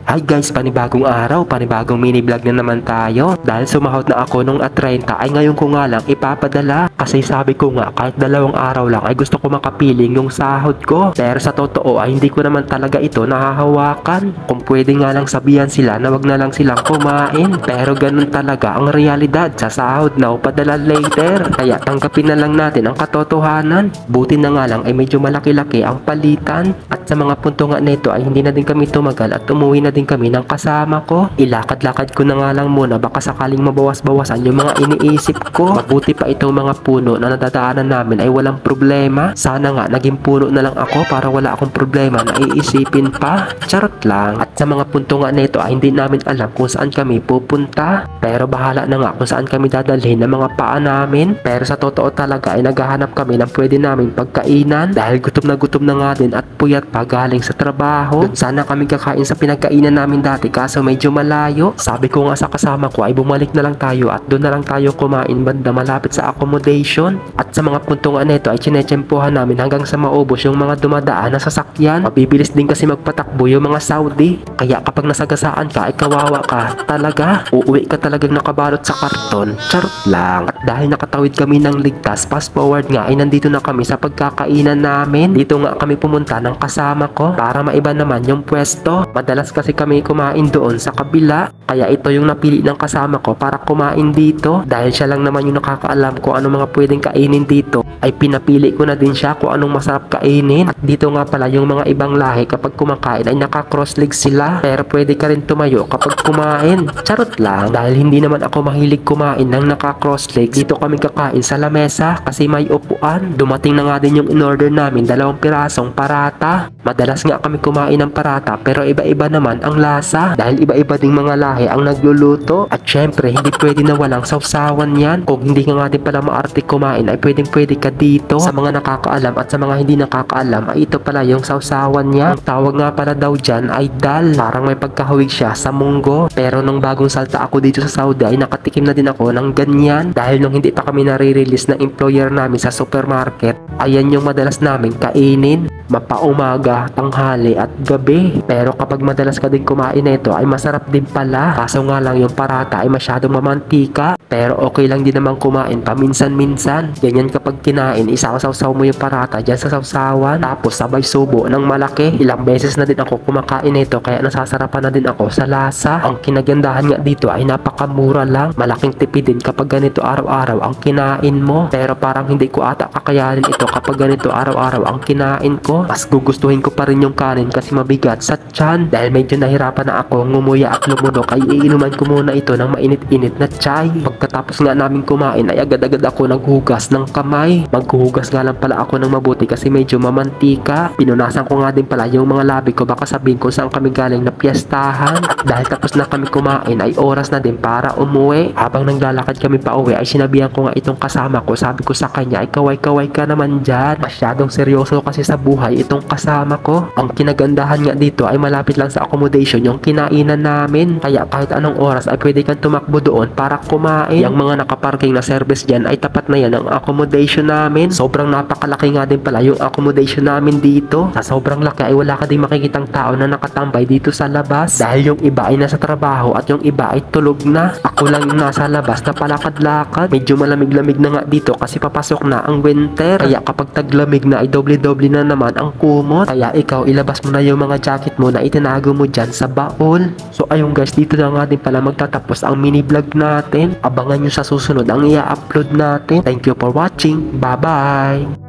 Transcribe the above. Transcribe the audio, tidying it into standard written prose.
Hi guys, panibagong araw, panibagong mini vlog na naman tayo. Dahil sumahod na ako nung at 30 ay ngayon ko nga lang ipapadala. Kasi sabi ko nga kahit 2 araw lang ay gusto ko makapiling yung sahod ko. Pero sa totoo ay hindi ko naman talaga ito nahahawakan. Kung pwede nga lang sabihan sila na wag na lang silang kumain. Pero ganun talaga ang realidad, sa sahod na o padala later. Kaya tanggapin na lang natin ang katotohanan. Buti na nga lang ay medyo malaki-laki ang palitan. At sa mga punto nga nito ay hindi na din kami tumagal at umuwi na din kami ng kasama ko. Ilakad-lakad ko na nga lang muna, baka sakaling mabawas-bawasan yung mga iniisip ko. Mabuti pa itong mga puno na nadadaanan namin ay walang problema. Sana nga naging puno na lang ako para wala akong problema na iisipin pa. Charot lang. At sa mga punto nga nito ay hindi namin alam kung saan kami pupunta. Pero bahala na nga kung saan kami dadalhin ng mga paa namin. Pero sa totoo talaga ay naghahanap kami ng pwede namin pagkainan dahil gutom na nga din at puyat pa galing sa trabaho. Doon sana kami kakain sa pinagkainan namin dati kaso medyo malayo. Sabi ko nga sa kasama ko ay bumalik na lang tayo at doon na lang tayo kumain banda malapit sa accommodation. At sa mga punto nga nito ay chinechempohan namin hanggang sa maubos yung mga dumadaan na sasakyan. Mabibilis din kasi magpatakbo yung mga Saudi. Kaya kapag nasagasaan ka ay kawawa ka talaga. Uuwi ka talagang nakabalot sa karton. Charot lang. At dahil nakatawid kami ng ligtas, fast forward nga ay nandito na kami sa pagkakainan namin. Dito nga kami pumunta ng kasama ko para maiba naman yung pwesto. Madalas kasi kami kumain doon sa kabila. Kaya ito yung napili ng kasama ko para kumain dito. Dahil siya lang naman yung nakakaalam kung ano mga pwedeng kainin dito, ay pinapili ko na din siya kung anong masarap kainin. At dito nga pala yung mga ibang lahi kapag kumakain ay naka-cross legs sila. Pero pwede ka rin tumayo kapag kumain. Charot lang. Dahil hindi naman ako mahilig kumain ng naka-cross legs, dito kami kakain sa lamesa kasi may upuan. Dumating na nga din yung in-order namin, 2 pirasong parata. Madalas nga kami kumain ng parata pero iba-iba naman ang lasa dahil iba-iba ding mga lahi ang nagluluto. At syempre hindi pwede na walang sawsawan yan. Kung hindi ka nga din pala maarte kumain ay pwede ka dito. Sa mga nakakaalam at sa mga hindi nakakaalam ay ito pala yung sawsawan niya. Ang tawag nga pala daw dyan ay dal. Parang may pagkahawig siya sa munggo. Pero nung bagong salta ako dito sa Saudi ay nakatikim na din ako ng ganyan. Dahil nung hindi pa kami nare-release ng employer namin sa supermarket, ayan yung madalas namin kainin. Mapaumaga, tanghali at gabi. Pero kapag madalas ka din kumain nito ay masarap din pala. Kaso nga lang yung parata ay masyadong mamantika. Pero okay lang din naman kumain paminsan-minsan. Ganyan kapag kinain, isaw-saw mo yung parata dyan sa sawsawan. Tapos sabay subo ng malaki. Ilang beses na din ako kumakain nito kaya nasasarapan na din ako sa lasa. Ang kinagandahan nga dito ay napakamura lang. Malaking tipid din kapag ganito araw-araw ang kinain mo. Pero parang hindi ko ata kakayanin ito kapag ganito araw-araw ang kinain ko. Mas gugustuhin ko pa rin yung kanin kasi mabigat sa tiyan. Dahil medyo nahirapan na ako ngumuya at lumunok ay iinuman ko muna ito ng mainit-init na chai. Pagkatapos nga namin kumain ay agad-agad ako naghugas ng kamay. Maghuhugas nga lang pala ako ng mabuti kasi medyo mamantika. Pinunasan ko nga din pala yung mga labi ko, baka sabihin ko saan kami galing na piyestahan. At dahil tapos na kami kumain ay oras na din para umuwi. Habang naglalakad kami pa uwi ay sinabihan ko nga itong kasama ko. Sabi ko sa kanya ay kaway-kaway ka naman dyan. Masyadong seryoso kasi sa buhay itong kasama ko. Ang kinagandahan nga dito ay malapit lang sa accommodation yung kinainan namin. Kaya kahit anong oras ay pwede kang tumakbo doon para kumain. Yung mga nakaparking na service dyan ay tapat na yan ang accommodation namin. Sobrang napakalaki nga din pala yung accommodation namin dito. Sa sobrang laki ay wala ka din makikitang tao na nakatambay dito sa labas. Dahil yung iba ay nasa trabaho at yung iba ay tulog na. Ako lang yung nasa labas na palakad-lakad. Medyo malamig-lamig na nga dito kasi papasok na ang winter. Kaya kapag taglamig na ay doble-doble na naman ang kumot. Kaya ikaw ilabas mo na yung mga jacket mo na itinago mo dyan sa baon. So ayun guys, dito na nga din pala magtatapos ang mini vlog natin. Abangan nyo sa susunod ang i-upload natin. Thank you for watching. Bye bye.